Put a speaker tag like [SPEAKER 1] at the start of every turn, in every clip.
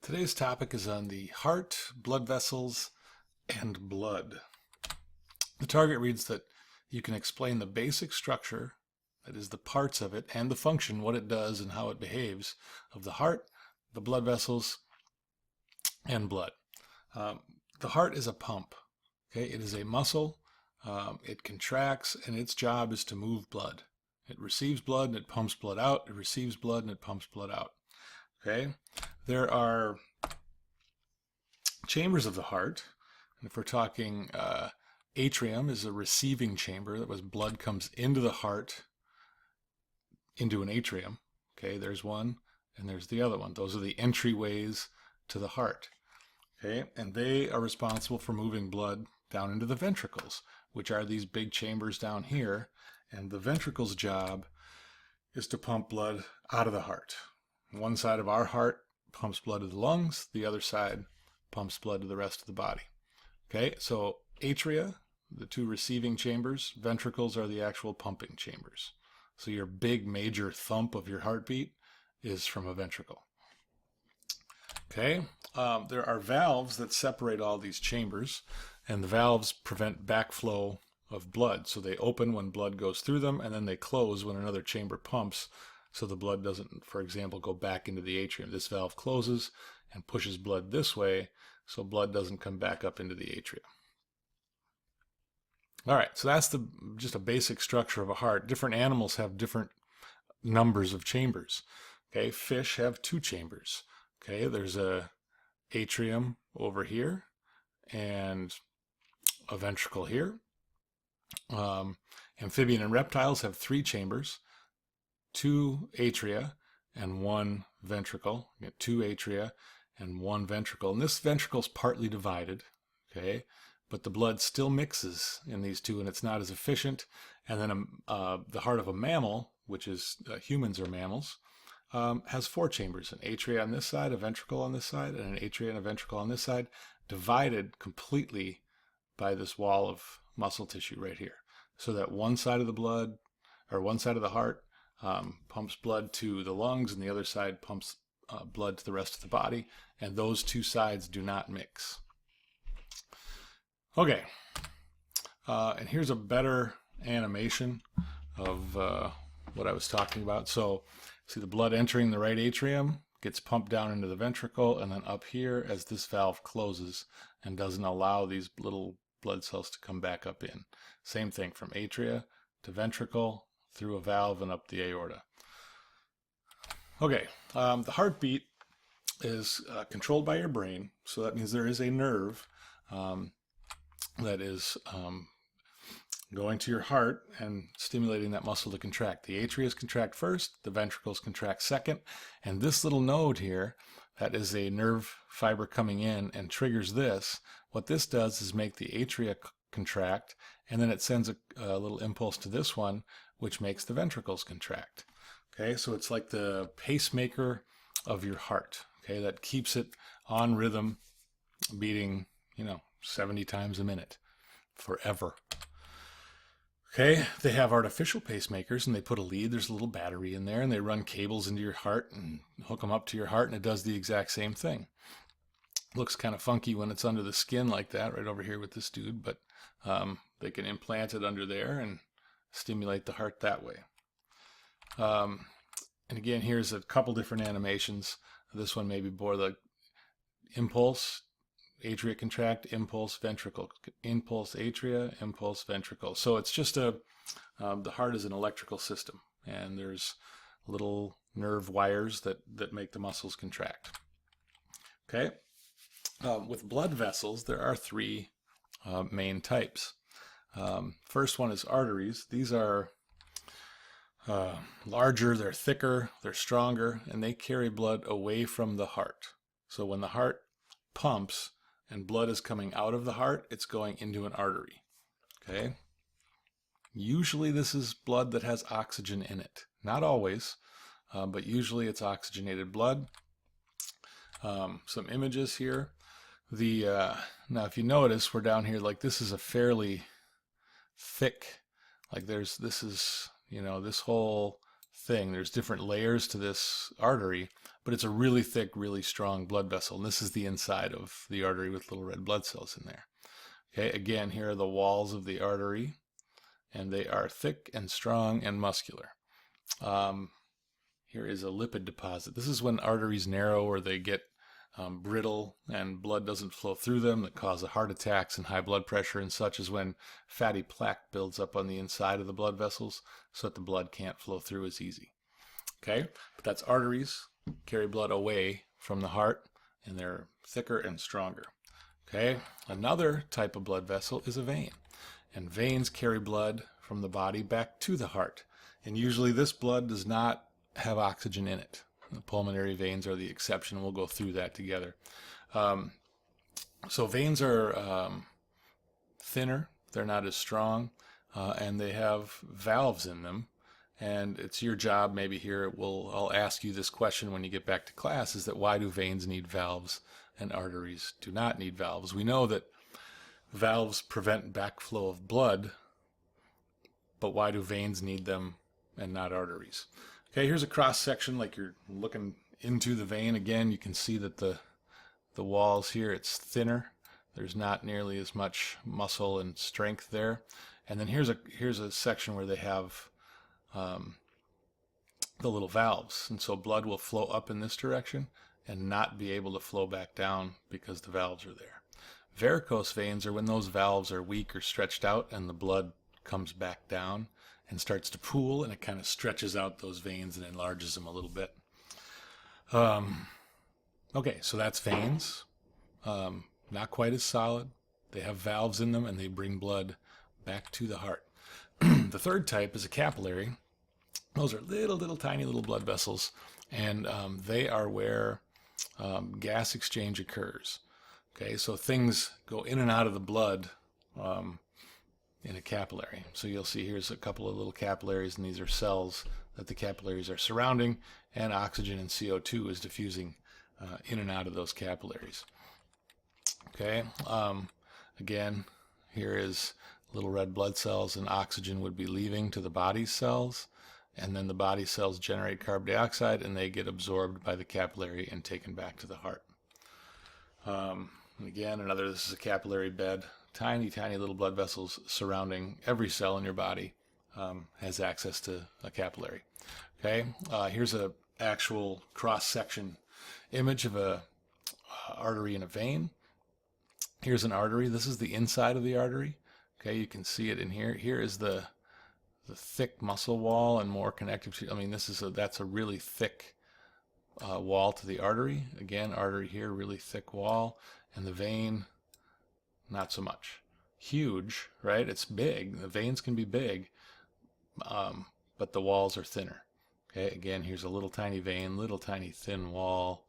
[SPEAKER 1] Today's topic is on the heart, blood vessels, and blood. The target reads that you can explain the basic structure, that is the parts of it, and the function, what it does and how it behaves, of the heart, the blood vessels, and blood. The heart is a pump. Okay, it is a muscle. It contracts, and its job is to move blood. It receives blood and it pumps blood out. It receives blood and it pumps blood out. Okay, there are chambers of the heart, and if we're talking atrium is a receiving chamber. That was blood comes into the heart into an atrium. Okay, there's one and there's the other one. Those are the entryways to the heart. Okay, and they are responsible for moving blood down into the ventricles, which are these big chambers down here, and the ventricle's job is to pump blood out of the heart. One side of our heart pumps blood to the lungs, the other side pumps blood to the rest of the body. Okay, so atria, the two receiving chambers, ventricles are the actual pumping chambers. So your big major thump of your heartbeat is from a ventricle. Okay, there are valves that separate all these chambers, and the valves prevent backflow of blood. So they open when blood goes through them, and then they close when another chamber pumps, so the blood doesn't, for example, go back into the atrium. This valve closes and pushes blood this way, so blood doesn't come back up into the atrium. All right, so that's just a basic structure of a heart. Different animals have different numbers of chambers. Okay, fish have 2 chambers. Okay, there's a atrium over here and a ventricle here. Amphibian and reptiles have 3 chambers, 2 atria and 1 ventricle. You get 2 atria and 1 ventricle. And this ventricle is partly divided, okay, but the blood still mixes in these two, and it's not as efficient. And then the heart of a mammal, which is humans are mammals, has 4 chambers, an atria on this side, a ventricle on this side, and an atria and a ventricle on this side, divided completely by this wall of muscle tissue right here. So that one side of the blood, or one side of the heart, pumps blood to the lungs, and the other side pumps blood to the rest of the body, and those 2 sides do not mix. Okay, and here's a better animation of what I was talking about. So see the blood entering the right atrium, gets pumped down into the ventricle, and then up here as this valve closes and doesn't allow these little blood cells to come back up in. Same thing from atria to ventricle, through a valve and up the aorta. Okay, the heartbeat is controlled by your brain, so that means there is a nerve that is going to your heart and stimulating that muscle to contract. The atria contract first, the ventricles contract second, and this little node here, that is a nerve fiber coming in and triggers this. What this does is make the atria contract, and then it sends a little impulse to this one, which makes the ventricles contract. Okay, so it's like the pacemaker of your heart, okay, that keeps it on rhythm, beating, 70 times a minute, forever. Okay, they have artificial pacemakers, and they put a lead, there's a little battery in there, and they run cables into your heart and hook them up to your heart, and it does the exact same thing. Looks kind of funky when it's under the skin like that, right over here with this dude, but they can implant it under there and stimulate the heart that way. And again, here's a couple different animations. This one maybe bore the impulse, atria contract, impulse, ventricle, impulse, atria, impulse, ventricle. So it's just the heart is an electrical system, and there's little nerve wires that make the muscles contract. Okay. With blood vessels, there are 3 main types. First one is arteries. These are larger, they're thicker, they're stronger, and they carry blood away from the heart. So when the heart pumps and blood is coming out of the heart, it's going into an artery. Okay? Usually this is blood that has oxygen in it. Not always, but usually it's oxygenated blood. Some images here. Now if you notice, we're down here, like this is a fairly thick, like this is, this whole thing, there's different layers to this artery, but it's a really thick, really strong blood vessel. And this is the inside of the artery with little red blood cells in there. Okay, again, here are the walls of the artery, and they are thick and strong and muscular. Here is a lipid deposit. This is when arteries narrow or they get brittle and blood doesn't flow through them, that cause heart attacks and high blood pressure and such, as when fatty plaque builds up on the inside of the blood vessels so that the blood can't flow through as easy. Okay, but that's arteries, carry blood away from the heart, and they're thicker and stronger. Okay, another type of blood vessel is a vein, and veins carry blood from the body back to the heart, and usually this blood does not have oxygen in it. The pulmonary veins are the exception. We'll go through that together. So veins are thinner, they're not as strong, and they have valves in them. And it's your job, maybe here, I'll ask you this question when you get back to class, is that why do veins need valves and arteries do not need valves? We know that valves prevent backflow of blood, but why do veins need them and not arteries? Okay, here's a cross section like you're looking into the vein. Again, you can see that the walls here, it's thinner. There's not nearly as much muscle and strength there. And then here's a section where they have the little valves, and so blood will flow up in this direction and not be able to flow back down because the valves are there. Varicose veins are when those valves are weak or stretched out and the blood comes back down and starts to pool, and it kind of stretches out those veins and enlarges them a little bit. Okay, so that's veins. Not quite as solid. They have valves in them and they bring blood back to the heart. The third type is a capillary. Those are little tiny little blood vessels, and they are where gas exchange occurs. Okay, so things go in and out of the blood in a capillary. So you'll see here's a couple of little capillaries, and these are cells that the capillaries are surrounding, and oxygen and CO2 is diffusing in and out of those capillaries. Okay, again, here is little red blood cells, and oxygen would be leaving to the body cells, and then the body cells generate carbon dioxide and they get absorbed by the capillary and taken back to the heart. And again, this is a capillary bed. Tiny little blood vessels surrounding every cell in your body has access to a capillary. Okay, here's a actual cross-section image of a artery and a vein. Here's an artery. This is the inside of the artery. Okay, you can see it in here. Here is the thick muscle wall and more connective tissue. I mean, that's a really thick wall to the artery. Again, artery here, really thick wall, and the vein, not so much. Huge, right? It's big. The veins can be big, but the walls are thinner. Okay, again, here's a little tiny vein, little tiny thin wall,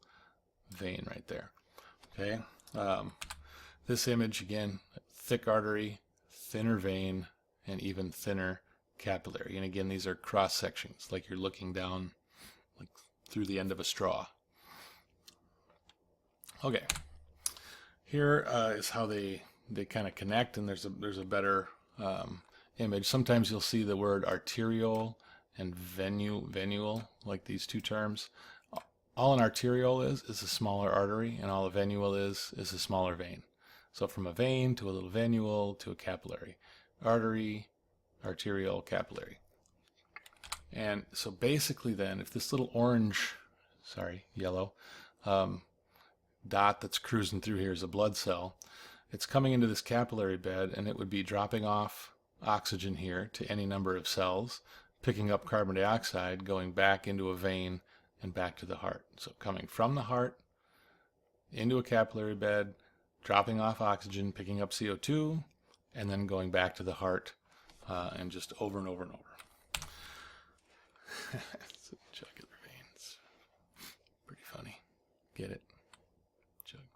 [SPEAKER 1] vein right there. Okay, this image, again, thick artery, thinner vein, and even thinner capillary. And again, these are cross sections, like you're looking down like through the end of a straw. Okay, here is how they kind of connect, and there's a better image. Sometimes you'll see the word arteriole and venule, like these two terms. All an arteriole is a smaller artery, and all a venule is a smaller vein. So from a vein to a little venule to a capillary. Artery, arteriole, capillary. And so basically then, if this little yellow dot that's cruising through here is a blood cell, it's coming into this capillary bed, and it would be dropping off oxygen here to any number of cells, picking up carbon dioxide, going back into a vein and back to the heart. So coming from the heart into a capillary bed, dropping off oxygen, picking up CO2, and then going back to the heart, and just over and over and over. Jugular veins. Pretty funny. Get it? Jugular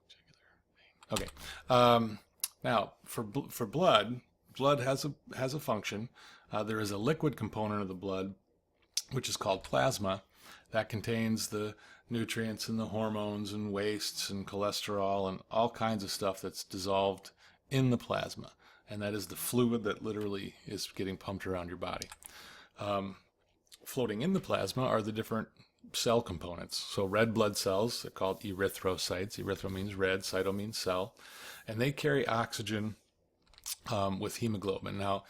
[SPEAKER 1] vein. Okay. Now, for blood has a function. There is a liquid component of the blood, which is called plasma, that contains the nutrients and the hormones and wastes and cholesterol and all kinds of stuff that's dissolved in the plasma. And that is the fluid that literally is getting pumped around your body. Floating in the plasma are the different cell components. So red blood cells, they're called erythrocytes. Erythro means red, cyto means cell, and they carry oxygen with hemoglobin. Now,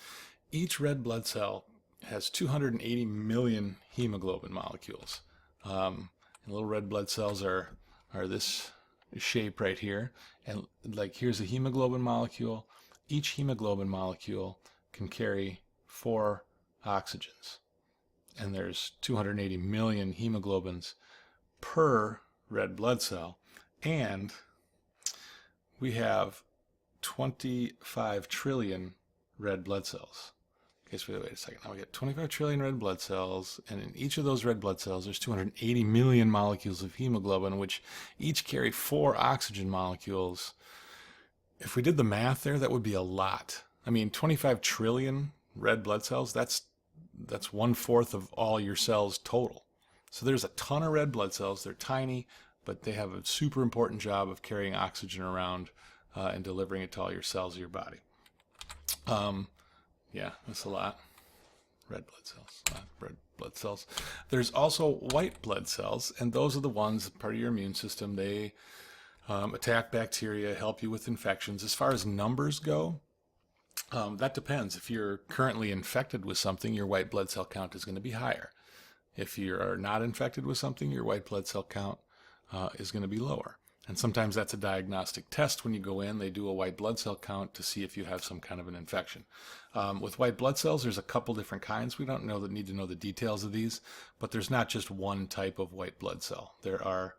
[SPEAKER 1] each red blood cell has 280 million hemoglobin molecules. And little red blood cells are this shape right here. And like here's a hemoglobin molecule. Each hemoglobin molecule can carry 4 oxygens. And there's 280 million hemoglobins per red blood cell. And we have 25 trillion red blood cells. Okay, so wait a second. Now we get 25 trillion red blood cells, and in each of those red blood cells, there's 280 million molecules of hemoglobin, which each carry 4 oxygen molecules. If we did the math there, that would be a lot. I mean, 25 trillion red blood cells, that's 1/4 of all your cells total. So there's a ton of red blood cells. They're tiny, but they have a super important job of carrying oxygen around and delivering it to all your cells of your body. Yeah, that's a lot. Red blood cells, red blood cells. There's also white blood cells, and those are the ones, part of your immune system. They attack bacteria, help you with infections. As far as numbers go, that depends. If you're currently infected with something, your white blood cell count is going to be higher. If you are not infected with something, your white blood cell count is going to be lower. And sometimes that's a diagnostic test. When you go in, they do a white blood cell count to see if you have some kind of an infection. With white blood cells, there's a couple different kinds. We don't need to know the details of these, but there's not just one type of white blood cell. There are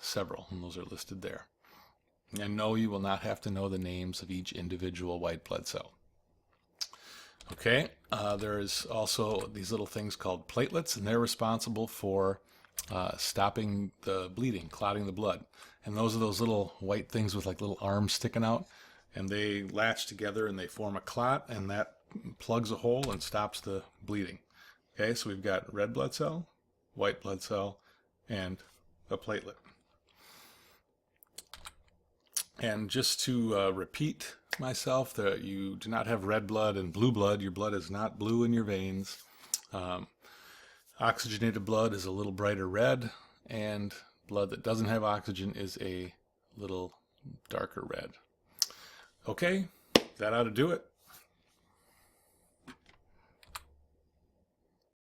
[SPEAKER 1] several, and those are listed there. And no, you will not have to know the names of each individual white blood cell. Okay, there's also these little things called platelets, and they're responsible for stopping the bleeding, clotting the blood. And those are those little white things with like little arms sticking out, and they latch together and they form a clot, and that plugs a hole and stops the bleeding. Okay, so we've got red blood cell, white blood cell, and a platelet. And just to repeat myself, that you do not have red blood and blue blood. Your blood is not blue in your veins. Oxygenated blood is a little brighter red, and blood that doesn't have oxygen is a little darker red. Okay, that ought to do it.